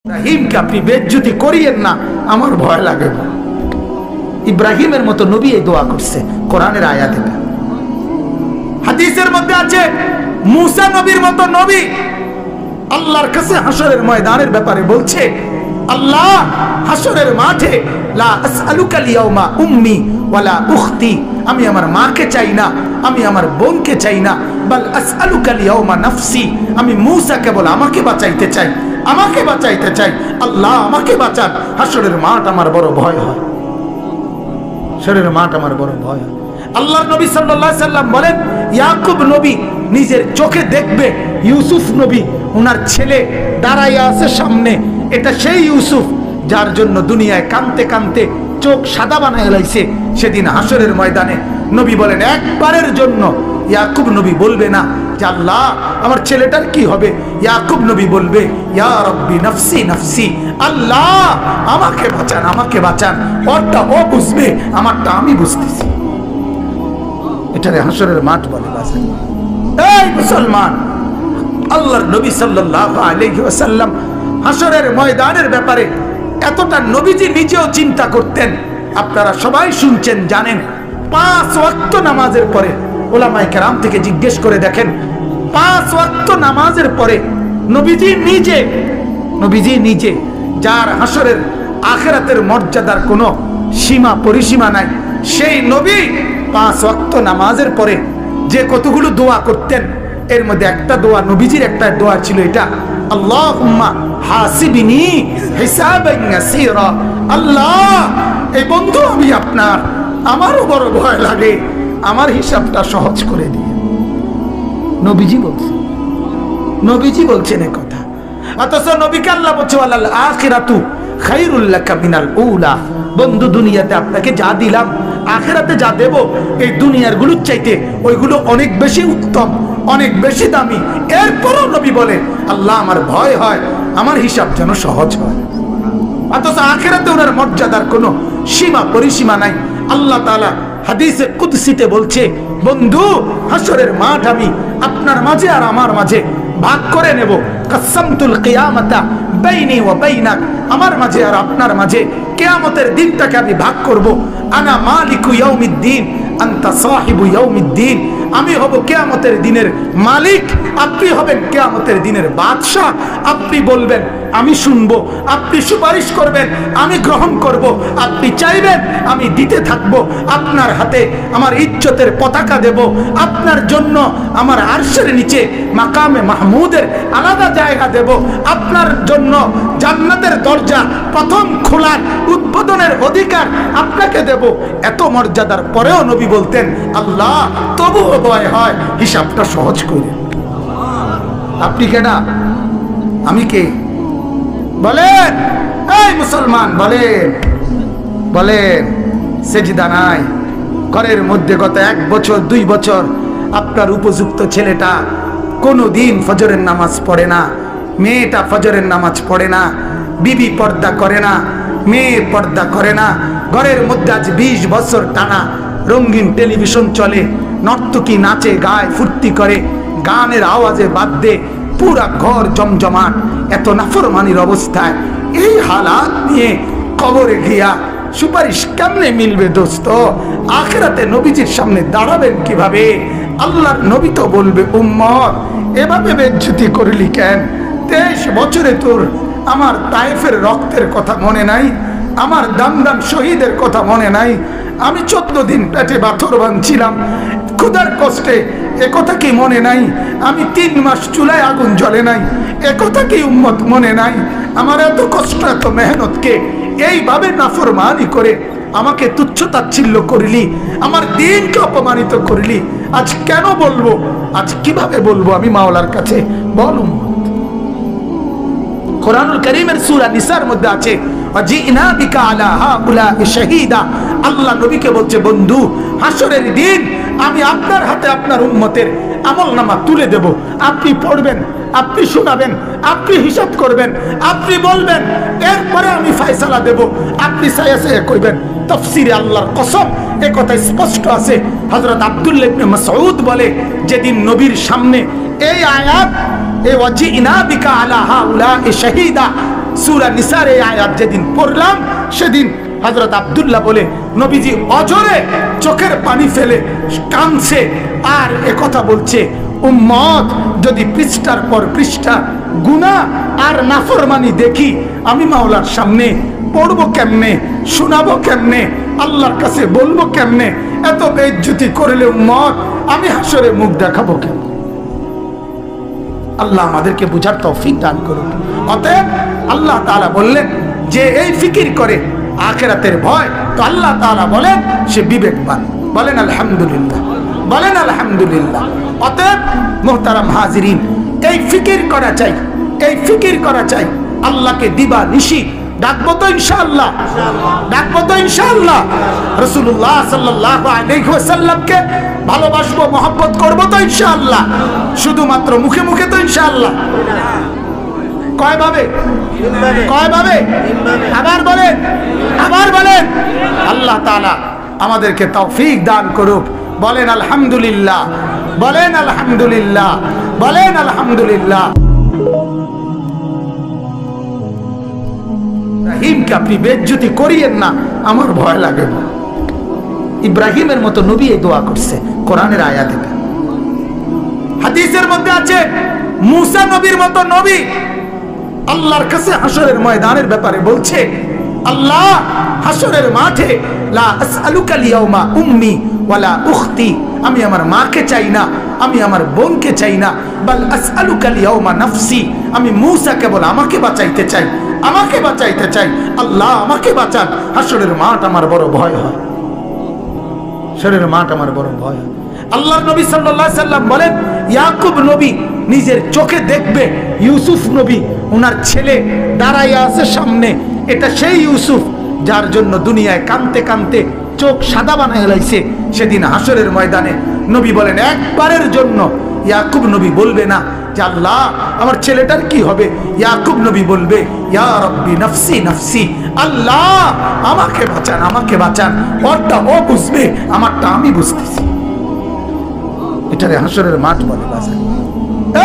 ইব্রাহিমকে আপনি বেজ্জতি করিয়েন না, আমার ভয় লাগে। ইব্রাহিমের মতো নবী এই দোয়া করছে, কোরআনের আয়াত এটা। হাদিসের মধ্যে আছে মুসা নবীর মতো নবী আল্লাহর কাছে হাসরের ময়দানের ব্যাপারে বলছে, আল্লাহ হাসরের মাঠে লা আসআলুকা লিয়াউমা উম্মি ওয়ালা উখতি, আমি আমার মাকে চাই না, আমি আমার বোনকে চাই না, বাল আসআলুকা লিয়াউমা নাফসি, আমি মুসা কেবল আমাকে বাঁচাইতে চাই, আমাকে বাঁচাইতে চাই। আল্লাহ আমাকে বাঁচান, হাসরের মাঠ আমার বড় ভয় হয়, হাসরের মাঠ আমার বড় ভয় হয়। আল্লাহর নবী সাল্লাল্লাহু আলাইহি সাল্লাম বলেন, ইয়াকুব নবী নিজের চোখে দেখবে ইউসুফ নবী ওনার ছেলে দাঁড়াইয়া আছে সামনে, এটা সেই ইউসুফ যার জন্য দুনিয়ায় কাঁদতে কাঁদতে চোখ সাদা বানায় লাইছে। সেদিন হাসরের ময়দানে নবী বলেন, একবারের জন্য ইয়াকুব নবী বলবে না যে আল্লাহ আমার ছেলেটার কি হবে, ইয়াকুব নবী বলবে, ইয়া রব্বি নাফসি নাফসি, আল্লাহ আমাকে বাঁচান, আমাকে বাঁচান। ওরটা ও বুঝবে, আমারটা আমি বুঝতেছি। এটারে হাসরের মাঠ বলে। এই মুসলমান, আল্লাহর নবী সাল্লাল্লাহু আলাইহি ওয়াসাল্লাম হাসরের ময়দানের ব্যাপারে এতটা নবীজি নিজেও চিন্তা করতেন। আপনারা সবাই শুনছেন, জানেন, 5 ওয়াক্ত নামাজের পরে উলামায়ে কেরাম থেকে জিজ্ঞেস করে দেখেন, 5 ওয়াক্ত নামাজের পরে নবীজি নিজে যার হাসরের আখিরাতের মর্যাদার কোনো সীমা পরিসীমা নাই, সেই নবী 5 ওয়াক্ত নামাজের পরে যে কতগুলো দোয়া করতেন, এর মধ্যে একটা দোয়া, নবীজির একটা দোয়া ছিল এটা, আল্লাহুম্মা হাসিবিনি হিসাবান ইয়াসীরা, আল্লাহ এই বন্ধু আমি আপনার, আমারও বড় ভয় লাগে, আমার হিসাবটা সহজ করে দিয়ে। নবীজি বলছেন এই কথা। অথচ নবীকে আল্লাহ বলছে, ওয়ালাল আখিরাতু খায়রুল লাকা মিনাল উলা, বন্ধু দুনিয়াতে আপনাকে যা দিলাম, আখিরাতে যা দেব, এই দুনিয়ার গুলোর চাইতে ওইগুলো অনেক বেশি উত্তম, অনেক বেশি দামি। এরপরও নবী বলে, আল্লাহ আমার ভয় হয় আমার হিসাব যেন সহজ হয়। অথচ আখিরাতে ওনার মর্যাদার কোনো সীমা পরিসীমা নাই। আল্লাহ তাআলা হাদিসে কুদসিতে বলছে, বন্ধু হাসরের মাঠ আমি আপনার মাঝে আর আমার মাঝে ভাগ করে নেব, কাসামতুল কিয়ামাতা বাইনি ওয়া বাইনাক, আমার মাঝে আর আপনার মাঝে কিয়ামতের দিনটাকে আমি ভাগ করব। আনা মালিকু ইয়াউমিদ্দিন আনতা সাহিবু ইয়াউমিদ্দিন, আমি হব কিয়ামতের দিনের মালিক, আপনি হবেন কিয়ামতের দিনের বাদশা। আপনি বলবেন আমি শুনবো, আপনি সুপারিশ করবেন আমি গ্রহণ করব, আপনি চাইবেন আমি দিতে থাকব। আপনার হাতে আমার ইজ্জতের পতাকা দেব, আপনার জন্য আমার আরশের নিচে মাকামে মাহমুদের আলাদা জায়গা দেব, আপনার জন্য জান্নাতের দরজা প্রথম খোলার উদ্বোধনের অধিকার আপনাকে দেব। এত মর্যাদার পরেও নবী বলতেন, আল্লাহ তবুও ভয় হয় হিসাবটা সহজ করে। আপনি কে না, আমি কে? বলেন এই মুসলমান, বলেন সেজদা নাই ঘরের মধ্যে গত 1 বছর 2 বছর আপনার উপযুক্ত ছেলেটা কোনো দিন ফজরের নামাজ পড়ে না, মেয়েটা ফজরের নামাজ পড়ে না, বিবি পর্দা করে না, মেয়ে পর্দা করে না, ঘরের মধ্যে আজ 20 বছর টানা রঙিন টেলিভিশন চলে, নর্তকী নাচে গায় ফুর্তি করে, গানের আওয়াজে বাদ্যে পুরা ঘর জমজমাট, এত নাফরমানির অবস্থায় এই হালাত নিয়ে কবরে গিয়া সুপারিশ কেমনে মিলবে দোস্ত? আখিরাতে নবীজির সামনে দাঁড়াবেন কিভাবে? আল্লাহর নবী তো বলবে, উম্মত এভাবে বেজ্জতি করলি কেন? 23 বছরে তোর আমার তায়েফের রক্তের কথা মনে নাই, আমার দামদাম শহীদের কথা মনে নাই, আমি 14 দিন পেটে পাথর বাঁধছিলাম ক্ষুধার কষ্টে, একথা কি মনে নাই? আমি 3 মাস চুলায় আগুন জ্বলে নাই, একথা কি উম্মত মনে নাই? আমার এত কষ্ট এত মেহনতকে এইভাবে নাফরমানি করে আমাকে তুচ্ছ তাচ্ছিল্য করলি, আমার দিনকে অপমানিত করলি, আজ কেন বলবো, আজ কিভাবে বলবো আমি মাওলার কাছে? বল উম্মত। কোরআনুল কারীমের সূরা নিসার মধ্যে আছে, ওয়াজিনা বিকা আলা হাউলা'i শাহীদা, আল্লাহ নবীকে বলছে, বন্ধু হাসরের দিন আমি আপনার হাতে আপনার উম্মতের আমলনামা তুলে দেব, আপনি পড়বেন, আপনি শোনাবেন, আপনি হিসাব করবেন, আপনি বলবেন, এরপরে আমি ফয়সালা দেব, আপনি সায়া কইবেন। তাফসীরে আল্লাহর কসম এই কথা স্পষ্ট আছে। হযরত আব্দুল্লাহ ইবনে মাসউদ বলে, যেদিন নবীর সামনে এই আয়াত, এই ওয়াজিনা বিকা আলা হাউলা'i শাহীদা সূরা নিসার এই আয়াত যেদিন পড়লাম সেদিন হযরত আব্দুল্লাহ বলে নবীজি অজরে চোখের পানি ফেলে কাঁদছে আর একথা বলছে, উম্মত যদি পৃষ্ঠার পর পৃষ্ঠা গুনাহ আর নাফরমানি দেখি আমি মাওলার সামনে পড়বো কেমনে, শোনাবো কেমনে, আল্লাহর কাছে বলবো কেমনে? এত বেইজ্জতি করলে উম্মত আমি হাসরে মুখ দেখাবো কেন? আল্লাহ আমাদেরকে বুঝার তৌফিক দান করুন। অতএব আল্লাহ তাআলা বললেন যে এই ফিকির করে আখিরাতের ভয়, তো আল্লাহ তাআলা বলেন সে বিবেকবান। বলেন আলহামদুলিল্লাহ, বলেন আলহামদুলিল্লাহ। অতএব মুহতারাম হাজিরিন, এই ফিকির করা চাই, এই ফিকির করা চাই। আল্লাহকে দিবা নিশি ডাকবো তো ইনশাআল্লাহ, ডাকবো তো ইনশাআল্লাহ। রাসূলুল্লাহ সাল্লাল্লাহু আলাইহি ওয়াসাল্লামকে ভালোবাসবো, মহব্বত করবো তো ইনশাআল্লাহ। শুধুমাত্র মুখে মুখে তো ইনশাআল্লাহ। কয়ভাবে? কয়ভাবে? আবার বলেন, আবার বলেন। আল্লাহ তাআলা আমাদেরকে তৌফিক দান করুক। বলেন আলহামদুলিল্লাহ, বলেন আলহামদুলিল্লাহ, বলেন আলহামদুলিল্লাহ। ইব্রাহিমকে আপনি বেজ্জতি করিয়েন না, আমার ভয় লাগে। ইব্রাহিমের মতো নবী এই দোয়া করছে, কোরআনের আয়াতে। হাদিসের মধ্যে আছে মুসা নবীর মতো নবী আল্লাহর কাছে হাসরের ময়দানের ব্যাপারে বলছে, আল্লাহ হাসরের মাঠে লা আসআলুকা লিয়াউমা উম্মি ওয়ালা উখতি, আমি আমার মাকে চাই না, আমি আমার বোনকে চাই না, বাল আসআলুকা লিয়াউমা নাফসি, আমি মুসা কেবল আমাকে বাঁচাইতে চাই, আমাকে বাঁচাইতে চাই। আল্লাহ আমাকে বাঁচান। হাসরের মাঠ আমার বড় ভয় হয়, হাসরের মাঠ আমার বড় ভয় হয়। আল্লাহর নবী সাল্লাল্লাহু আলাইহি সাল্লাম বলেন, ইয়াকুব নবী নিজের চোখে দেখবে ইউসুফ নবী ওনার ছেলে দাঁড়াইয়া আছে সামনে, এটা সেই ইউসুফ যার জন্য দুনিয়ায় কাঁদতে কাঁদতে চোখ সাদা বানায় লাইছে। সেদিন হাসরের ময়দানে নবী বলেন একবারের জন্য ইয়াকুব নবী বলবে না যে আল্লাহ আমার ছেলেটার কি হবে, ইয়াকুব নবী বলবে ইয়া রব্বি নফসি নফসি, আল্লাহ আমাকে বাঁচান, আমাকে বাঁচান। ওরটা ও বুঝবে, আমারটা আমি বুঝতেছি। এটারে হাসরের মাঠ বলে। বাজার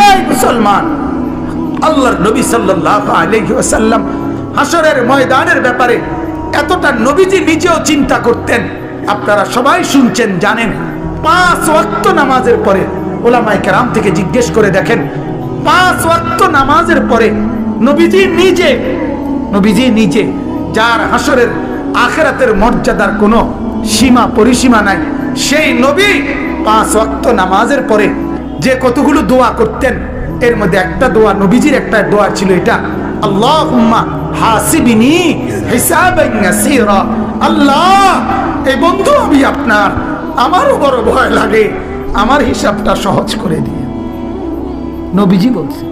এই মুসলমান, আল্লাহর নবী সাল্লাল্লাহু আলাইহি ওয়াসাল্লাম হাসরের ময়দানের ব্যাপারে এতটা নবীজি নিজেও চিন্তা করতেন। আপনারা সবাই শুনছেন, জানেন। 5 ওয়াক্ত নামাজের পরে উলামায়ে কেরাম থেকে জিজ্ঞেস করে দেখেন, 5 ওয়াক্ত নামাজের পরে নবীজি নিজে যার হাসরের আখিরাতের মর্যাদার কোনো সীমা পরিসীমা নাই, সেই নবী 5 ওয়াক্ত নামাজের পরে যে কতগুলো দোয়া করতেন, এর মধ্যে একটা দোয়া, নবীজির একটা দোয়া ছিল এটা, আল্লাহুম্মা হাসিবনি হিসাবান ইয়াসীরা। আল্লাহ এই বন্ধু আমি আপনার, আমারও বড় ভয় লাগে, আমার হিসাবটা সহজ করে দিয়ে। নবীজি বলছেন,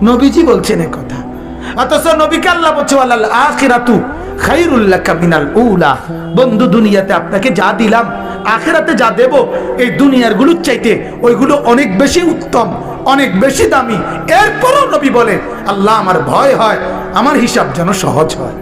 নবীজি বলছেন এই কথা। অথচ নবীকে আল্লাহ বলছে ওয়ালাল আখিরাতু খায়রুল লাকা মিনাল উলা, বন্ধু দুনিয়াতে আপনাকে যা দিলাম আখিরাতে যা দেব এই দুনিয়ার গুলোর চাইতে ওইগুলো অনেক বেশি উত্তম, অনেক বেশি দামি। এরপরও নবী বলে আল্লাহ আমার ভয় হয় আমার হিসাব যেন সহজ হয়।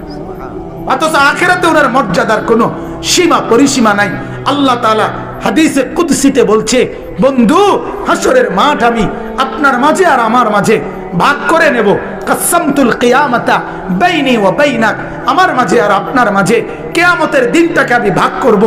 অথচ আখিরাতে ওনার মর্যাদার কোনো সীমা পরিসীমা নাই। আল্লাহ তাআলা হাদিসে কুদসিতে বলছে, বন্ধু হাসরের মাঠ আমি আপনার মাঝে আর আমার মাঝে ভাগ করে নেব। কাসামতুল কিয়ামাতা বাইনি ওয়া বাইনাক, আমার মাঝে আর আপনার মাঝে কিয়ামতের দিনটাকে আমি ভাগ করব।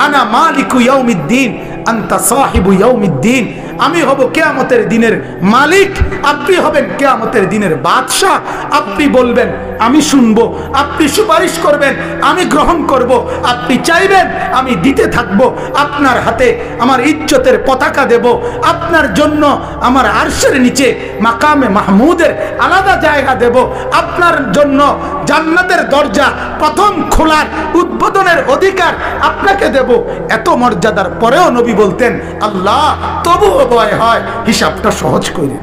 আনা মালিকু ইয়াউমিদ্দিন আনতা সাহিবু ইয়াউমিদ্দিন, আমি হব কিয়ামতের দিনের মালিক, আপনি হবেন কিয়ামতের দিনের বাদশা। আপনি বলবেন আমি শুনবো, আপনি সুপারিশ করবেন আমি গ্রহণ করব, আপনি চাইবেন আমি দিতে থাকবো। আপনার হাতে আমার ইজ্জতের পতাকা দেব, আপনার জন্য আমার আরশের নিচে মাকামে মাহমুদের আলাদা জায়গা দেব, আপনার জন্য জান্নাতের দরজা প্রথম খোলার উদ্বোধনের অধিকার আপনাকে দেব। এত মর্যাদার পরেও নবী বলতেন আল্লাহ তবুও ভয় হয়, হিসাবটা সহজ করে।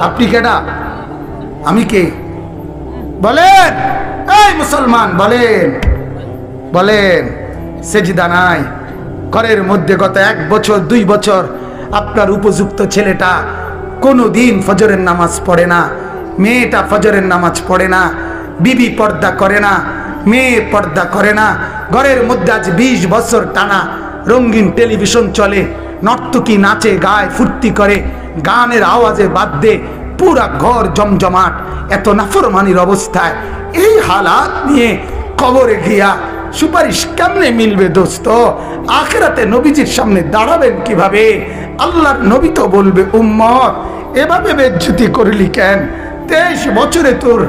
আপনি কেডা, আমি কে? বলেন এই মুসলমান, বলেন বলেন। সেজদা নাই ঘরের মধ্যে গত 1 বছর 2 বছর আপনার উপযুক্ত ছেলেটা কোনোদিন ফজরের নামাজ পড়ে না, মেয়েটা ফজরের নামাজ পড়ে না, বিবি পর্দা করে না, মেয়ে পর্দা করে না। ঘরের মধ্যে আজ 20 বছর টানা রঙিন টেলিভিশন চলে, নর্তকী নাচে গায় ফুর্তি করে, গানের আওয়াজে বাদ্যে পুরা ঘর জমজমাট, এত নাফরমানির অবস্থায় এই হালাত নিয়ে কবরে গিয়া সুপারিশ কেমনে মিলবে দোস্ত? আখিরাতে নবীজির সামনে দাঁড়াবেন কিভাবে? আল্লাহর নবী তো বলবে, উম্মত এভাবে বেজ্জতি করলি কেন? 23 বছরে তোর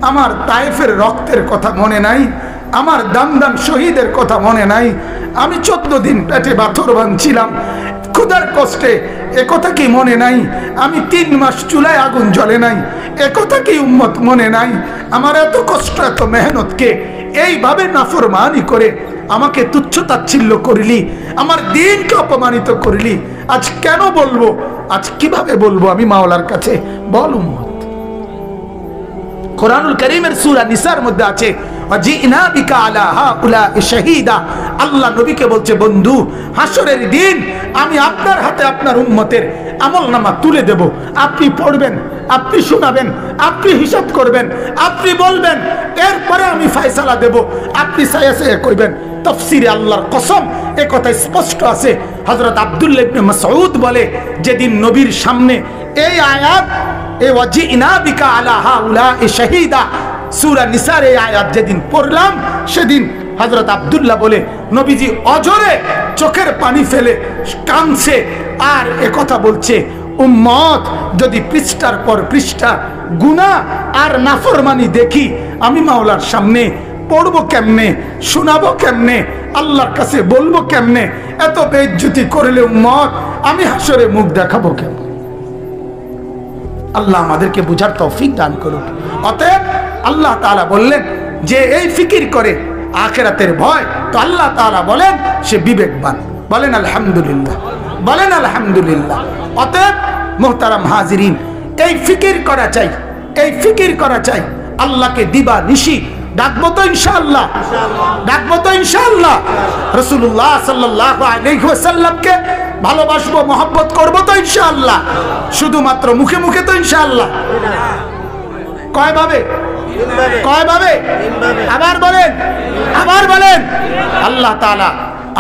আমার তায়েফের রক্তের কথা মনে নাই? আমার দামদাম শহীদের কথা মনে নাই? আমি 14 দিন পেটে পাথর বাঁধছিলাম ক্ষুধার কষ্টে, এ কথা কি মনে নাই? আমি 3 মাস চুলায় আগুন জ্বলে নাই, এ কথা কি উম্মত মনে নাই? আমার এত কষ্ট এত মেহনতকে এইভাবে নাফরমানি করে আমাকে তুচ্ছ তাচ্ছিল্য করলি, আমার দিনকে অপমানিত করলি। আজ কেন বলবো? আজ কিভাবে বলবো আমি মাওলার কাছে? বল উম্মত। কোরআনুল কারীমের সূরা নিসার মধ্যে আছে, ওয়াজিনা বিকা আলা হাউলা'i শাহীদা। আল্লাহ নবীকে বলছে, বন্ধু হাসরের দিন আমি আপনার হাতে আপনার উম্মতের আমলনামা তুলে দেব। আপনি পড়বেন, আপনি শোনাবেন, আপনি হিসাব করবেন, আপনি বলবেন, এরপরে আমি ফয়সালা দেব। আপনি সায়াসে কইবেন। তাফসীরে আল্লাহর কসম এ কথা স্পষ্ট আছে। হযরত আব্দুল্লাহ ইবনে মাসউদ বলে, যেদিন নবীর সামনে এই আয়াত, এ ওয়াজিনা বিকা আলা হাউলা'i শাহীদা, সূরা নিসার এই আয়াত যেদিন পড়লাম, সেদিন হযরত আব্দুল্লাহ বলে, নবীজি অজরে চোখের পানি ফেলে কাঁদছে আর এ কথা বলছে, উম্মত যদি পৃষ্ঠার পর পৃষ্ঠা গুনাহ আর নাফরমানি দেখি, আমি মাওলার সামনে পড়বো কেমনে, শোনাবো কেমনে, আল্লাহর কাছে বলবো কেমনে? এত বেইজ্জতি করলে উম্মত আমি হাসরে মুখ দেখাবো কেমনে? আল্লাহ আমাদেরকে বুঝার তৌফিক দান করুন। অতএব আল্লাহ তাআলা বললেন যে এই ফিকির করে আখিরাতের ভয়, তো আল্লাহ তাআলা বলেন সে বিবেকবান। বলেন আলহামদুলিল্লাহ, বলেন আলহামদুলিল্লাহ। অতএব মুহতারাম হাজিরিন, এই ফিকির করা চাই, এই ফিকির করা চাই। আল্লাহকে দিবা নিশি ডাকবো তো ইনশাআল্লাহ, ডাকবো তো ইনশাআল্লাহ। রাসূলুল্লাহ সাল্লাল্লাহু আলাইহি ওয়াসাল্লামকে ভালোবাসবো, মহব্বত করবো তো ইনশাআল্লাহ। শুধুমাত্র মুখে মুখে তো ইনশাআল্লাহ। কয়ভাবে? কয়ভাবে? আবার বলেন, আবার বলেন। আল্লাহ তাআলা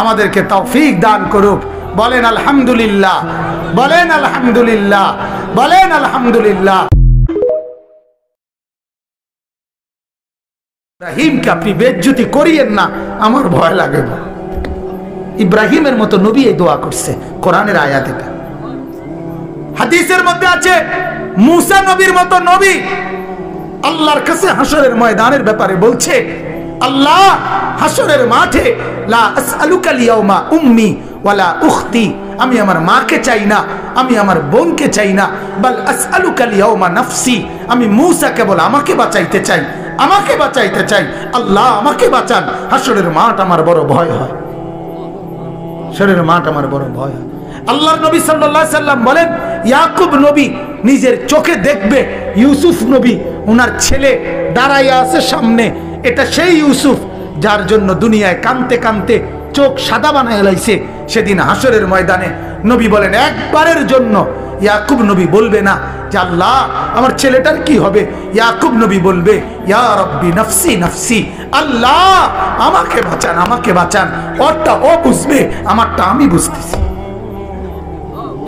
আমাদেরকে তৌফিক দান করুক। বলেন আলহামদুলিল্লাহ, বলেন আলহামদুলিল্লাহ, বলেন আলহামদুলিল্লাহ। ইব্রাহিমকে আপনি বেজ্জতি করিয়েন না, আমার ভয় লাগে। ইব্রাহিমের মতো নবী এই দোয়া করছে, কোরআনের আয়াত এটা। হাদিসের মধ্যে আছে মুসা নবীর মতো নবী আল্লাহর কাছে হাসরের ময়দানের ব্যাপারে বলছে, আল্লাহ হাসরের মাঠে লা আসআলুকা লিয়াউমা উম্মি ওয়ালা উখতি, আমি আমার মাকে চাই না, আমি আমার বোনকে চাই না, বাল আসআলুকা লিয়াউমা নাফসি, আমি মুসা কেবল আমাকে বাঁচাইতে চাই, আমাকে বাঁচাইতে চাই। আল্লাহ আমাকে বাঁচান। হাসরের মাঠ আমার বড় ভয় হয়, হাসরের মাঠ আমার বড় ভয় হয়। আল্লাহর নবী সাল্লাল্লাহু আলাইহি সাল্লাম বলেন, ইয়াকুব নবী নিজের চোখে দেখবে ইউসুফ নবী ওনার ছেলে দাঁড়াইয়া আছে সামনে, এটা সেই ইউসুফ যার জন্য দুনিয়ায় কানতে কানতে চোখ সাদা বানায় লাইছে। সেদিন হাসরের ময়দানে নবী বলেন, একবারের জন্য ইয়াকুব নবী বলবে না যে আল্লাহ আমার ছেলেটার কি হবে। ইয়াকুব নবী বলবে, ইয়া রব্বি নফসি নফসি, আল্লাহ আমাকে বাঁচান, আমাকে বাঁচান। ওরটা ও বুঝবে, আমারটা আমি বুঝতেছি।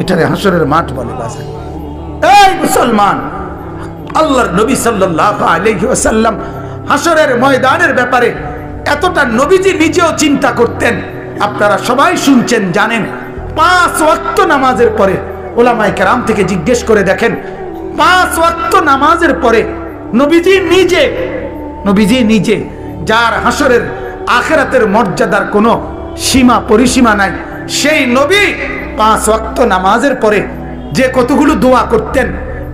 এটারে হাসরের মাঠ বলে। বাজার এই মুসলমান, আল্লাহর নবী সাল্লাল্লাহু আলাইহি ওয়াসাল্লাম হাসরের ময়দানের ব্যাপারে এতটা নবীজি নিজেও চিন্তা করতেন। আপনারা সবাই শুনছেন, জানেন। 5 ওয়াক্ত নামাজের পরে উলামায়ে কেরাম থেকে জিজ্ঞেস করে দেখেন, 5 ওয়াক্ত নামাজের পরে নবীজি নিজে যার হাসরের আখিরাতের মর্যাদার কোনো সীমা পরিসীমা নাই, সেই নবী 5 ওয়াক্ত নামাজের পরে যে কতগুলো দোয়া করতেন,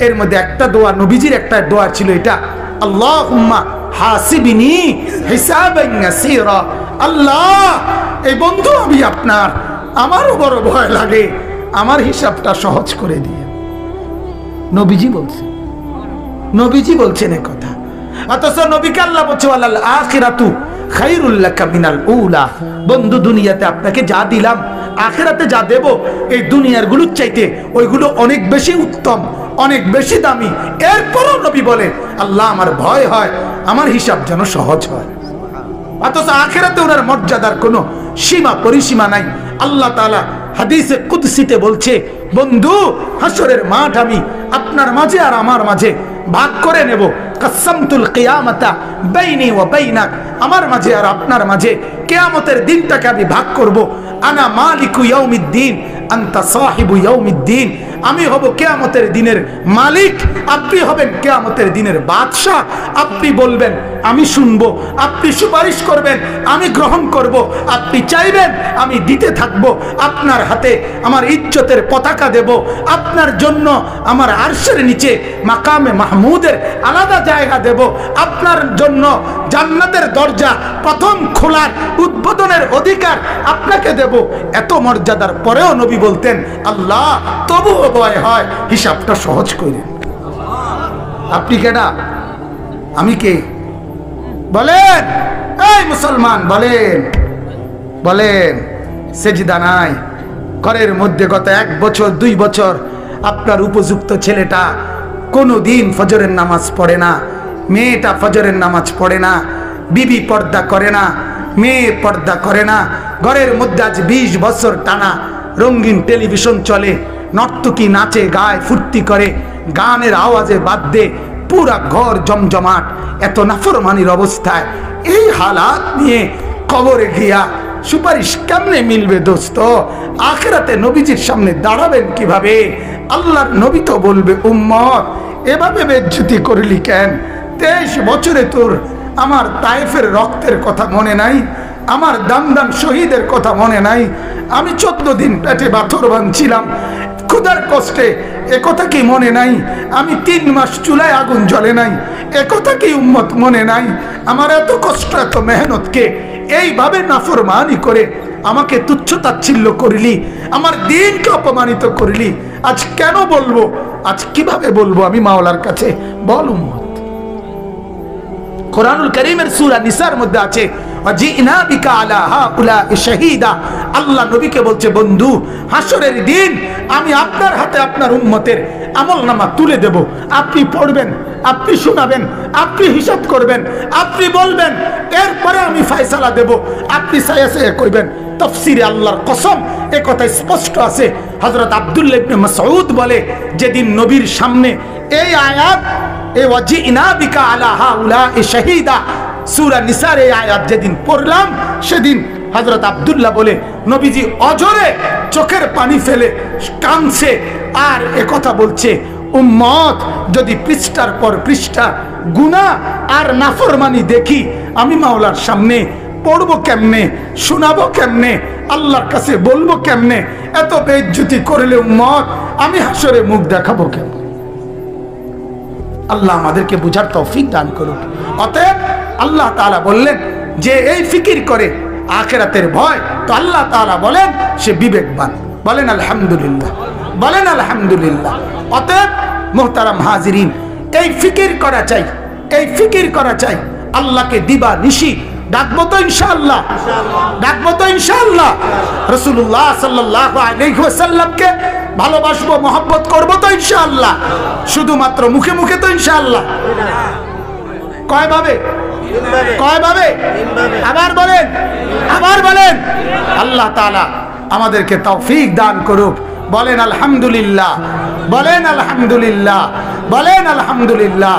এর মধ্যে একটা দোয়া, নবীজির একটা দোয়া ছিল এটা, আল্লাহুম্মা হাসিবিনি হিসাবান ইয়াসীরা। আল্লাহ এই বন্ধু আমি আপনার, আমারও বড় ভয় লাগে, আমার হিসাবটা সহজ করে দিয়ে। নবীজি বলছেন, নবীজি বলছেন এই কথা। অথচ নবীকে আল্লাহ বলছে, ওয়ালাল আখিরাতু খায়রুল লাকা মিনাল উলা। বন্ধু দুনিয়াতে আপনাকে যা দিলাম, আখিরাতে যা দেব, এই দুনিয়ার গুলোর চাইতে ওইগুলো অনেক বেশি উত্তম, অনেক বেশি দামি। এরপরও নবী বলে, আল্লাহ আমার ভয় হয় আমার হিসাব যেন সহজ হয়। অথচ আখিরাতে ওনার মর্যাদার কোনো সীমা পরিসীমা নাই। আল্লাহ তাআলা হাদিসে কুদসিতে বলছে, বন্ধু হাসরের মাঠ আমি আপনার মাঝে আর আমার মাঝে ভাগ করে নেব। কাসামতুল কিয়ামাতা বাইনি ওয়া বাইনাক, আমার মাঝে আর আপনার মাঝে কিয়ামতের দিনটাকে আমি ভাগ করব। আনা মালিকু ইয়াউমিদ্দিন আনতা সাহিবু ইয়াউমিদ্দিন, আমি হব কিয়ামতের দিনের মালিক, আপনি হবেন কিয়ামতের দিনের বাদশা। আপনি বলবেন আমি শুনবো, আপনি সুপারিশ করবেন আমি গ্রহণ করব, আপনি চাইবেন আমি দিতে থাকব। আপনার হাতে আমার ইজ্জতের পতাকা দেব, আপনার জন্য আমার আরশের নিচে মাকামে মাহমুদের আলাদা জায়গা দেব, আপনার জন্য জান্নাতের দরজা প্রথম খোলার উদ্বোধনের অধিকার আপনাকে দেব। এত মর্যাদার পরেও নবী বলতেন আল্লাহ তবুও ভয় হয় হিসাবটা সহজ করে। আপনি কেডা, আমি কে? বলেন এই মুসলমান, বলেন বলেন। সেজদা নাই ঘরের মধ্যে গত 1 বছর 2 বছর আপনার উপযুক্ত ছেলেটা কোনোদিন ফজরের নামাজ পড়ে না, মেয়েটা ফজরের নামাজ পড়ে না, বিবি পর্দা করে না, মেয়ে পর্দা করে না। ঘরের মধ্যে আজ 20 বছর টানা রঙিন টেলিভিশন চলে, নর্তকী নাচে গায় ফুর্তি করে, গানের আওয়াজে বাদ্যে পুরা ঘর জমজমাট। এত নাফরমানির অবস্থায় এই হালাত নিয়ে কবরে গিয়া সুপারিশ কেমনে মিলবে দোস্ত? আখিরাতে নবীজির সামনে দাঁড়াবেন কিভাবে? আল্লাহর নবী তো বলবে উম্মত এভাবে বেজ্জতি করলি কেন? 23 বছরে তোর আমার তায়েফের রক্তের কথা মনে নাই? আমার দামদাম শহীদের কথা মনে নাই? আমি 14 দিন পেটে পাথর বাঁধছিলাম ক্ষুধার কষ্টে, একথা কি মনে নাই? আমি 3 মাস চুলায় আগুন জ্বলে নাই, একথা কি উম্মত মনে নাই? আমার এত কষ্ট এত মেহনতকে এইভাবে নাফরমানি করে আমাকে তুচ্ছ তাচ্ছিল্য করলি, আমার দিনকে অপমানিত করলি। আজ কেন বলবো, আজ কিভাবে বলবো আমি মাওলার কাছে? বল উম্মত। কোরআনুল কারীমের সূরা নিসার মধ্যে আছে ওয়াজিনা বিকা আলা হাউলাই শাহীদা। আল্লাহ নবীকে বলছে বন্ধু হাসরের দিন আমি আপনার হাতে আপনার উম্মতের আমলনামা তুলে দেব, আপনি পড়বেন, আপনি শোনাবেন, আপনি হিসাব করবেন, আপনি বলবেন, এরপরে আমি ফয়সালা দেব। আপনি সায়া সায়া কইবেন। তাফসীরে আল্লাহর কসম এই কথা স্পষ্ট আছে। হযরত আব্দুল্লাহ ইবনে মাসউদ বলে যেদিন নবীর সামনে এই আয়াত এই ওয়াজিনা বিকা আলা হাউলাই শাহীদা সূরা নিসার এই আয়াত যেদিন পড়লাম সেদিন হযরত আব্দুল্লাহ বলে নবীজি অজরে চোখের পানি ফেলে কাঁদছে আর একথা বলছে উম্মত যদি পৃষ্ঠার পর পৃষ্ঠা গুনাহ আর নাফরমানি দেখি আমি মাওলার সামনে পড়বো কেমনে, শোনাবো কেমনে, আল্লাহর কাছে বলবো কেমনে? এত বেইজ্জতি করলে উম্মত আমি হাসরে মুখ দেখাবো কেমনে? আল্লাহ আমাদেরকে বুঝার তৌফিক দান করুন। অতএব আল্লাহ তাআলা বললেন যে এই ফিকির করে আখিরাতের ভয়, তো আল্লাহ তাআলা বলেন সে বিবেকবান। বলেন আলহামদুলিল্লাহ, বলেন আলহামদুলিল্লাহ। অতএব মুহতারাম হাজিরিন এই ফিকির করা চাই, এই ফিকির করা চাই। আল্লাহকে দিবা নিশি ডাকবো তো ইনশাআল্লাহ, ডাকবো তো ইনশাআল্লাহ। রাসূলুল্লাহ সাল্লাল্লাহু আলাইহি ওয়াসাল্লামকে ভালোবাসবো, মহব্বত করবো তো ইনশাআল্লাহ। শুধুমাত্র মুখে মুখে তো ইনশাআল্লাহ। কয় ভাবে? কয় ভাবে? আবার বলেন, আবার বলেন। আল্লাহ তাআলা আমাদেরকে তৌফিক দান করুক। বলেন আলহামদুলিল্লাহ, বলেন আলহামদুলিল্লাহ, বলেন আলহামদুলিল্লাহ।